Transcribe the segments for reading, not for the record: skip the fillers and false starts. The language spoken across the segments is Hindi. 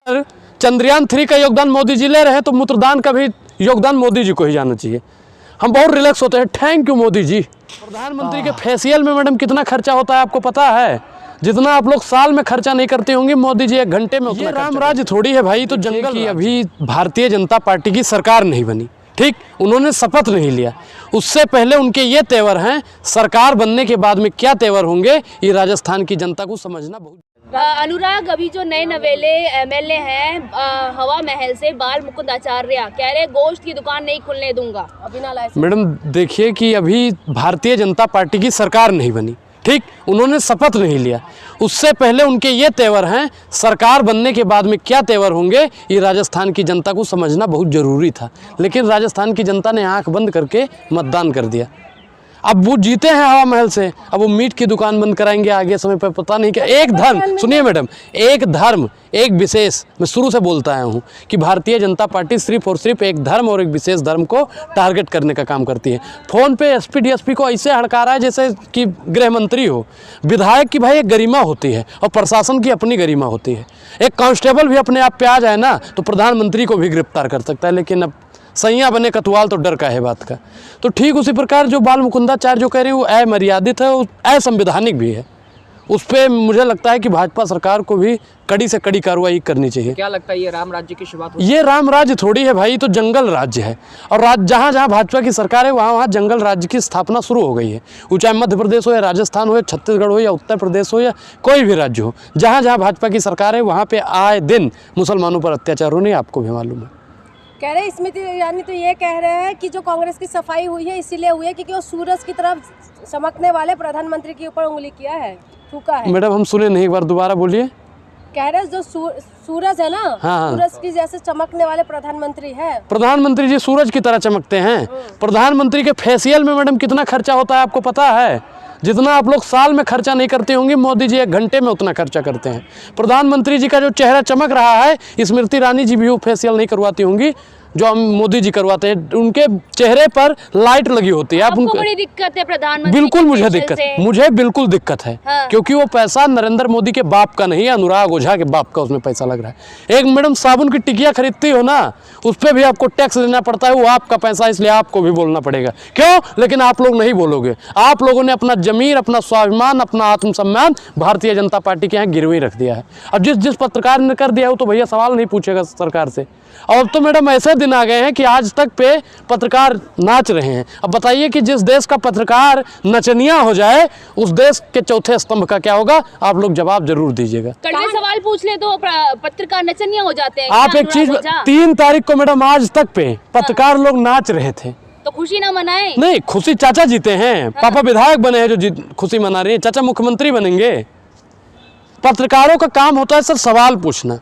चंद्रयान 3 का योगदान मोदी जी ले रहे हैं तो मूत्रदान का भी योगदान मोदी जी को ही जाना चाहिए। हम बहुत रिलैक्स होते हैं। थैंक यू मोदी जी। प्रधानमंत्री के फेशियल में मैडम कितना खर्चा होता है आपको पता है? जितना आप लोग साल में खर्चा नहीं करते होंगे मोदी जी 1 घंटे में उतना। राम राज्य थोड़ी है भाई, तो जंगल की अभी भारतीय जनता पार्टी की सरकार नहीं बनी, ठीक, उन्होंने शपथ नहीं लिया। उससे पहले उनके ये तेवर हैं, सरकार बनने के बाद में क्या तेवर होंगे ये राजस्थान की जनता को समझना बहुत। अनुराग, अभी जो नए नवेले एमएलए हैं हवा महल से बाल मुकुंद आचार्य कह रहे गोश्त की दुकान नहीं खुलने दूंगा बिना लाइसेंस। मैडम देखिए कि अभी भारतीय जनता पार्टी की सरकार नहीं बनी, ठीक, उन्होंने शपथ नहीं लिया। उससे पहले उनके ये तेवर हैं, सरकार बनने के बाद में क्या तेवर होंगे ये राजस्थान की जनता को समझना बहुत ज़रूरी था। लेकिन राजस्थान की जनता ने आंख बंद करके मतदान कर दिया। अब वो जीते हैं हवा महल से, अब वो मीट की दुकान बंद कराएंगे आगे समय पर पता नहीं क्या। एक धर्म, सुनिए मैडम, एक धर्म एक विशेष, मैं शुरू से बोलता आया हूँ कि भारतीय जनता पार्टी सिर्फ और सिर्फ एक धर्म और एक विशेष धर्म को टारगेट करने का काम करती है। फ़ोन पे एसपी डीएसपी को ऐसे हड़का रहा है जैसे कि गृह मंत्री हो। विधायक की भाई एक गरिमा होती है और प्रशासन की अपनी गरिमा होती है। एक कांस्टेबल भी अपने आप पे आ जाए ना तो प्रधानमंत्री को भी गिरफ्तार कर सकता है, लेकिन अब सैया बने कतवाल तो डर का है बात का। तो ठीक उसी प्रकार जो बाल मुकुंदाचार्य जो कह रहे हैं वो अमर्यादित है, वो असंवैधानिक भी है। उस पर मुझे लगता है कि भाजपा सरकार को भी कड़ी से कड़ी कार्रवाई करनी चाहिए। क्या लगता है ये राम राज्य की शुरुआत हुई? ये राम राज्य थोड़ी है भाई, तो जंगल राज्य है। और जहाँ जहाँ भाजपा की सरकार है वहाँ वहाँ जंगल राज्य की स्थापना शुरू हो गई है। वो चाहे मध्य प्रदेश हो या राजस्थान हो या छत्तीसगढ़ हो या उत्तर प्रदेश हो या कोई भी राज्य हो, जहाँ जहाँ भाजपा की सरकार है वहाँ पे आए दिन मुसलमानों पर अत्याचार होने, आपको भी मालूम है। कह रहे स्मृति ईरानी तो ये कह रहे हैं कि जो कांग्रेस की सफाई हुई है इसीलिए हुई है क्योंकि वो सूरज की तरफ चमकने वाले प्रधानमंत्री के ऊपर उंगली किया है, थूका है। मैडम हम सुने नहीं, एक बार दोबारा बोलिए। कह रहे जो सूरज है ना, हाँ। सूरज की जैसे चमकने वाले प्रधानमंत्री है। प्रधानमंत्री जी सूरज की तरह चमकते हैं। प्रधानमंत्री के फेशियल में मैडम कितना खर्चा होता है आपको पता है? जितना आप लोग साल में खर्चा नहीं करते होंगे मोदी जी 1 घंटे में उतना खर्चा करते हैं। प्रधानमंत्री जी का जो चेहरा चमक रहा है, स्मृति ईरानी जी भी वो फेशियल नहीं करवाती होंगी जो हम मोदी जी करवाते हैं। उनके चेहरे पर लाइट लगी होती है। आपको बड़ी दिक्कत है प्रधानमंत्री? बिल्कुल मुझे बिल्कुल दिक्कत है। हाँ। क्योंकि वो पैसा नरेंद्र मोदी के बाप का नहीं है, अनुराग ओझा के बाप का उसमें पैसा लग रहा है। एक मैडम साबुन की टिकिया खरीदती हो ना, उस पर भी आपको टैक्स देना पड़ता है, वो आपका पैसा, इसलिए आपको भी बोलना पड़ेगा। क्यों? लेकिन आप लोग नहीं बोलोगे। आप लोगों ने अपना जमीर, अपना स्वाभिमान, अपना आत्मसम्मान भारतीय जनता पार्टी के यहाँ गिरवी रख दिया है। अब जिस पत्रकार ने कर दिया हो तो भैया सवाल नहीं पूछेगा सरकार से। और तो मैडम ऐसे दिन आ गए हैं कि आज तक पे पत्रकार नाच रहे हैं। अब बताइए कि जिस देश का पत्रकार नचनिया हो जाए उस देश के चौथे स्तंभ का क्या होगा? आप लोग जवाब जरूर दीजिएगा। कड़वे सवाल पूछ ले तो पत्रकार नचनिया हो जाते हैं। आप एक चीज, 3 तारीख को मैडम आज तक पे पत्रकार लोग नाच रहे थे, तो खुशी ना मनाए? नहीं, खुशी चाचा जीते हैं। पापा विधायक बने हैं जो खुशी मना रहे हैं, चाचा मुख्यमंत्री बनेंगे। पत्रकारों का काम होता है सर सवाल पूछना,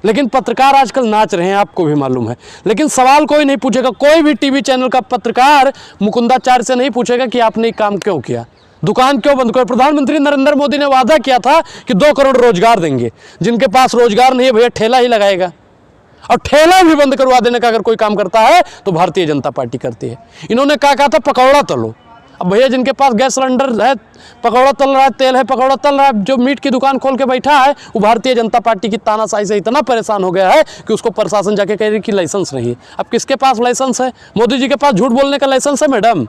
लेकिन पत्रकार आजकल नाच रहे हैं, आपको भी मालूम है। लेकिन सवाल कोई नहीं पूछेगा। कोई भी टीवी चैनल का पत्रकार मुकुंदाचार्य से नहीं पूछेगा कि आपने ये काम क्यों किया, दुकान क्यों बंद कर। प्रधानमंत्री नरेंद्र मोदी ने वादा किया था कि 2 करोड़ रोजगार देंगे। जिनके पास रोजगार नहीं है भैया ठेला ही लगाएगा, और ठेला भी बंद करवा देने का अगर कोई काम करता है तो भारतीय जनता पार्टी करती है। इन्होंने कहा था पकौड़ा तलो। अब भैया जिनके पास गैस सिलेंडर है, पकौड़ा तल रहा है, तेल है, पकौड़ा तल रहा है, जो मीट की दुकान खोल के बैठा है वो भारतीय जनता पार्टी की तानाशाही से इतना परेशान हो गया है कि उसको प्रशासन जाके कह रही कि लाइसेंस नहीं है। अब किसके पास लाइसेंस है? मोदी जी के पास झूठ बोलने का लाइसेंस है मैडम।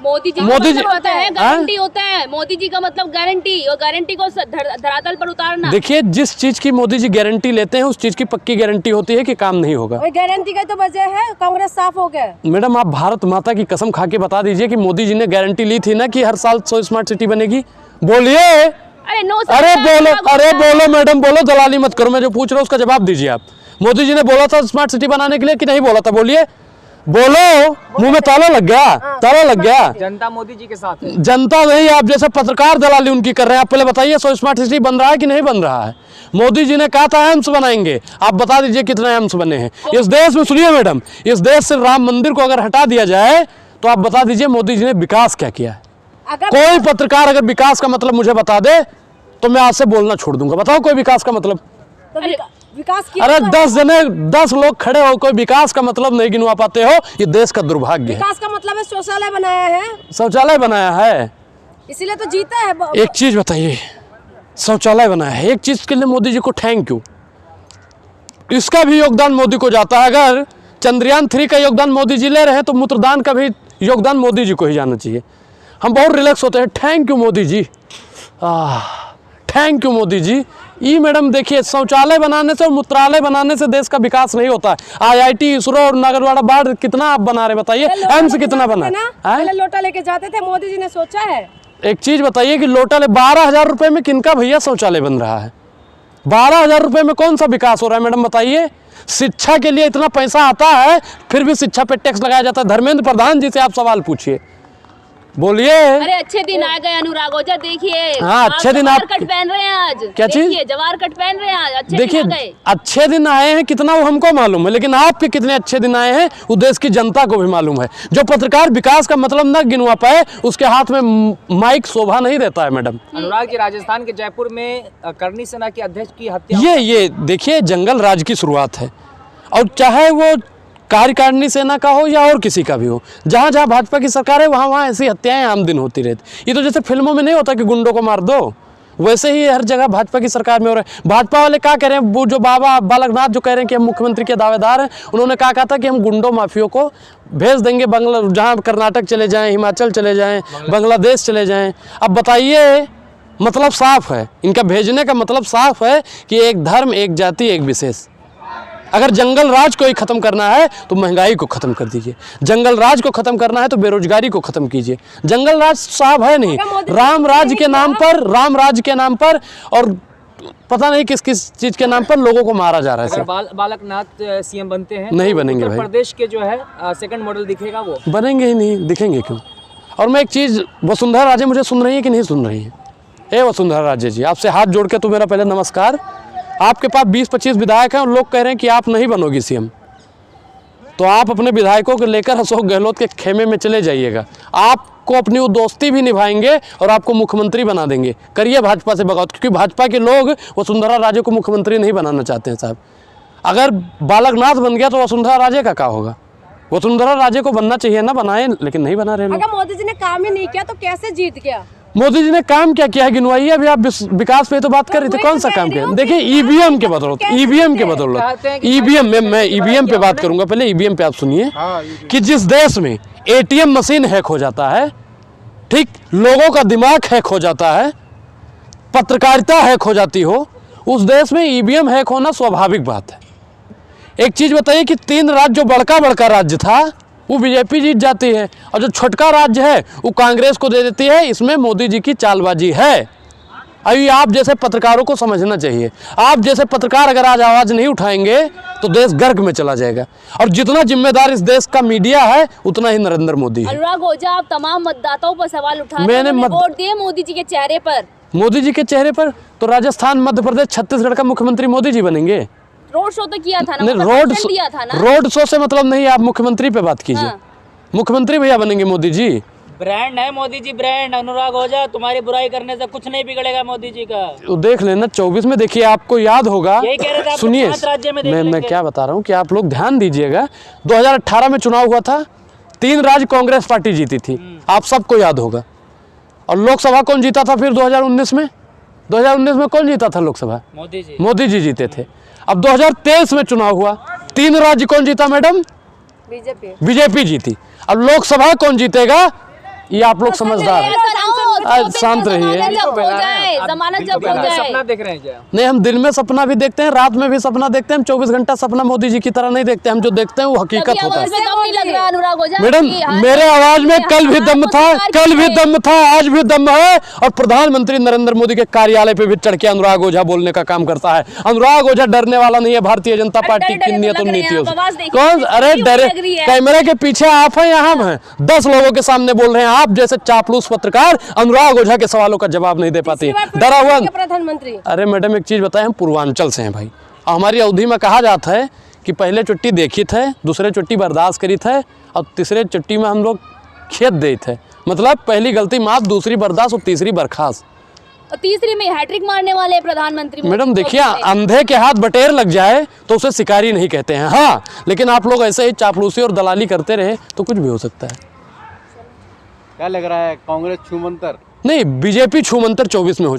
मोदी जी होता है गारंटी होता है। मोदी जी का मतलब गारंटी, और गारंटी को धरातल पर उतारना। देखिए जिस चीज की मोदी जी गारंटी लेते हैं उस चीज की पक्की गारंटी होती है कि काम नहीं होगा। गारंटी का तो वजह है कांग्रेस साफ हो गया। मैडम आप भारत माता की कसम खा के बता दीजिए कि मोदी जी ने गारंटी ली थी ना कि हर साल 100 स्मार्ट सिटी बनेगी। बोलिए। अरे बोलो मैडम, बोलो, दलाली मत करो। मैं जो पूछ रहा हूँ उसका जवाब दीजिए आप। मोदी जी ने बोला था स्मार्ट सिटी बनाने के लिए कि नहीं बोला था? बोलिए, बोलो। मुंह में ताला लग गया, ताला लग गया। जनता मोदी जी के साथ है। जनता नहीं, आप जैसे पत्रकार दलाली उनकी कर रहे हैं। आप पहले बताइए 100 स्मार्ट सिटी बन रहा है कि नहीं बन रहा है? मोदी जी ने कहा था एम्स बनाएंगे, आप बता दीजिए कितने एम्स बने हैं इस देश में। सुनिए मैडम, इस देश से राम मंदिर को अगर हटा दिया जाए तो आप बता दीजिए मोदी जी ने विकास क्या किया है? कोई पत्रकार अगर विकास का मतलब मुझे बता दे तो मैं आज से बोलना छोड़ दूंगा। बताओ कोई विकास का मतलब? विकास किया? अरे 10 लोग खड़े हो, कोई विकास का मतलब नहीं गिनवा पाते हो, ये देश का दुर्भाग्य है। विकास का मतलब है शौचालय बनाया है। शौचालय बनाया है इसीलिए तो जीता है। एक चीज बताइए, शौचालय बनाया है, एक चीज के लिए मोदी जी को थैंक यू। इसका भी योगदान मोदी को जाता है। अगर चंद्रयान 3 का योगदान मोदी जी ले रहे हैं तो मूत्रदान का भी योगदान मोदी जी को ही जाना चाहिए। हम बहुत रिलैक्स होते हैं। Thank you Modi ji, thank you Modi ji. ये मैडम देखिए, शौचालय बनाने से और मूत्रालय बनाने से देश का विकास नहीं होता है। IIT, इसरो और नागरवाड़ा बाढ़ कितना आप बना रहे बताइए, एम्स कितना बना है? पहले लोटा लेके जाते थे, मोदी जी ने सोचा है? एक चीज बताइए कि लोटा ले 12,000 रुपए में किनका भैया शौचालय बन रहा है? 12,000 रुपए में कौन सा विकास हो रहा है मैडम बताइए? शिक्षा के लिए इतना पैसा आता है फिर भी शिक्षा पे टैक्स लगाया जाता है। धर्मेंद्र प्रधान जी से आप सवाल पूछिए, बोलिए। अरे अच्छे दिन आ गए अनुराग ओझा, देखिए। हाँ, अच्छे दिन जवार कट पहन रहे हैं आज। क्या चीज? देखिए, जवार कट पहन रहे हैं आज। अच्छे देखिए, दिन आ गए। अच्छे दिन आए हैं कितना वो हमको मालूम है, लेकिन आपके कितने अच्छे दिन आए हैं वो देश की जनता को भी मालूम है। जो पत्रकार विकास का मतलब न गिनवा पाए उसके हाथ में माइक शोभा नहीं देता है मैडम। अनुराग जी, राजस्थान के जयपुर में करनी सेना के अध्यक्ष की हत्या, ये देखिए जंगल राज की शुरुआत है। और चाहे वो कार्यकारिणी सेना का हो या और किसी का भी हो, जहाँ जहाँ भाजपा की सरकार है वहाँ वहाँ ऐसी हत्याएं आम दिन होती रहती। ये तो जैसे फिल्मों में नहीं होता कि गुंडों को मार दो, वैसे ही हर जगह भाजपा की सरकार में हो रहा है। भाजपा वाले क्या कह रहे हैं, वो जो बाबा बालकनाथ जो कह रहे हैं कि हम मुख्यमंत्री के दावेदार हैं, उन्होंने कहा था कि हम गुंडों माफियों को भेज देंगे बांग्ला, जहाँ कर्नाटक चले जाएँ, हिमाचल चले जाएँ, बांग्लादेश चले जाएँ। अब बताइए, मतलब साफ है, इनका भेजने का मतलब साफ है कि एक धर्म, एक जाति, एक विशेष। अगर जंगल राज को ही खत्म करना है तो महंगाई को खत्म कर दीजिए, जंगल राज को खत्म करना है तो बेरोजगारी को खत्म कीजिए। जंगल राज साहब है नहीं, राम राज के नाम पर, राम राज के नाम पर और पता नहीं किस किस चीज के नाम पर लोगों को मारा जा रहा है। अगर बालकनाथ सीएम बनते हैं नहीं तो बनेंगे उत्तर भाई। प्रदेश के जो है सेकंड मॉडल दिखेगा, वो बनेंगे ही नहीं, दिखेंगे क्यों? और मैं एक चीज, वसुंधरा राजे मुझे सुन रही है कि नहीं सुन रही है? ए वसुंधरा राजे जी, आपसे हाथ जोड़ के तो मेरा पहले नमस्कार। आपके पास 20-25 विधायक हैं और लोग कह रहे हैं कि आप नहीं बनोगी सीएम, तो आप अपने विधायकों को लेकर अशोक गहलोत के खेमे में चले जाइएगा। आपको अपनी वो दोस्ती भी निभाएंगे और आपको मुख्यमंत्री बना देंगे। करिए भाजपा से बगावत, क्योंकि भाजपा के लोग वसुंधरा राजे को मुख्यमंत्री नहीं बनाना चाहते हैं साहब। अगर बालकनाथ बन गया तो वसुंधरा राजे का क्या होगा? वसुंधरा राजे को बनना चाहिए ना, बनाए, लेकिन नहीं बना रहे लोग। अगर मोदी जी ने काम ही नहीं किया तो कैसे जीत गया? मोदी जी ने काम क्या किया है गिनवाइए। अभी आप विकास पे तो बात कर रहे थे, कौन सा काम किया? देखिए ईवीएम के बदौलत, ईवीएम के बदौलत, ईवीएम में मैं ईवीएम पे बात करूंगा। पहले ईवीएम पे आप सुनिए कि जिस देश में एटीएम मशीन हैक हो जाता है, ठीक, लोगों का दिमाग हैक हो जाता है, पत्रकारिता हैक हो जाती हो, उस देश में ईवीएम हैक होना स्वाभाविक बात है। एक चीज बताइए कि 3 राज्य जो बड़का बड़का राज्य था वो बीजेपी जीत जाती है और जो छोटका राज्य है वो कांग्रेस को दे देती है। इसमें मोदी जी की चालबाजी है। अभी आप जैसे पत्रकारों को समझना चाहिए। आप जैसे पत्रकार अगर आज आवाज़ नहीं उठाएंगे तो देश गर्क में चला जाएगा। और जितना जिम्मेदार इस देश का मीडिया है उतना ही नरेंद्र मोदी है। अनुराग ओझा, आप तमाम मतदाताओं पर सवाल उठा रहे हैं। मैंने वोट दिए मोदी जी के चेहरे पर। मोदी जी के चेहरे पर तो राजस्थान, मध्य प्रदेश, छत्तीसगढ़ का मुख्यमंत्री मोदी जी बनेंगे। रोड शो तो किया था ना, नहीं, भाषण दिया था ना। रोड शो से मतलब नहीं, आप मुख्यमंत्री पे बात कीजिए। हाँ। मुख्यमंत्री भैया बनेंगे मोदी जी। ब्रांड है मोदी जी, ब्रांड। अनुराग ओझा, तुम्हारी बुराई करने से कुछ नहीं बिगड़ेगा मोदी जी का। तो देख लेना 24 में, देखिए आपको याद होगा। यही कह रहे थे आप, सुनिए, 5 राज्य में देख मैं लेंगे। क्या बता रहा हूँ कि आप लोग ध्यान दीजिएगा। 2018 में चुनाव हुआ था, 3 राज्य कांग्रेस पार्टी जीती थी, आप सबको याद होगा। और लोकसभा कौन जीता था फिर 2019 में? 2019 में कौन जीता था लोकसभा? मोदी जी। मोदी जी जीते थे। अब 2023 में चुनाव हुआ, 3 राज्य कौन जीता मैडम? बीजेपी। बीजेपी जीती। अब लोकसभा कौन जीतेगा ये आप लोग समझदार हैं। शांत रहिए। जमानत जब हो जाए। सपना देख रहे हैं क्या? नहीं, हम दिन में सपना भी देखते हैं, रात में भी सपना देखते हैं। हम 24 घंटा सपना मोदी जी की तरह नहीं देखते। हम जो देखते हैं वो हकीकत होता है। मैडम, मेरे आवाज में कल भी दम था, कल भी दम था, आज भी दम है। और प्रधानमंत्री नरेंद्र मोदी के कार्यालय पे भी चढ़ के अनुराग ओझा बोलने का काम करता है। अनुराग ओझा डरने वाला नहीं है भारतीय जनता पार्टी की नीयतों नीतियों से। कौन? अरे डरे, कैमरे के पीछे आप हैं या हम हैं? 10 लोगों के सामने बोल रहे हैं। आप जैसे चापलूस पत्रकार अनुराग ओझा के सवालों का जवाब नहीं दे पाते। डरा हुआ प्रधानमंत्री। अरे मैडम, एक चीज बताएं, हम पूर्वांचल से हैं भाई। हमारी अवधि में कहा जाता है कि पहले चुट्टी देखी थे, दूसरे चुट्टी बर्दाश्त करी थे और तीसरे चुट्टी में हम लोग खेत दे थे। मतलब पहली गलती माफ, दूसरी बर्दाश्त और तीसरी बर्खास्त। और तीसरी में हैट्रिक मारने वाले प्रधानमंत्री। मैडम देखिए, अंधे के हाथ बटेर लग जाए तो उसे शिकारी नहीं कहते हैं। हाँ, लेकिन आप लोग ऐसे ही चापलूसी और दलाली करते रहे तो कुछ भी हो सकता है। क्या लग रहा है, कांग्रेस छूमंतर? नहीं, बीजेपी छूमंतर 24 में हो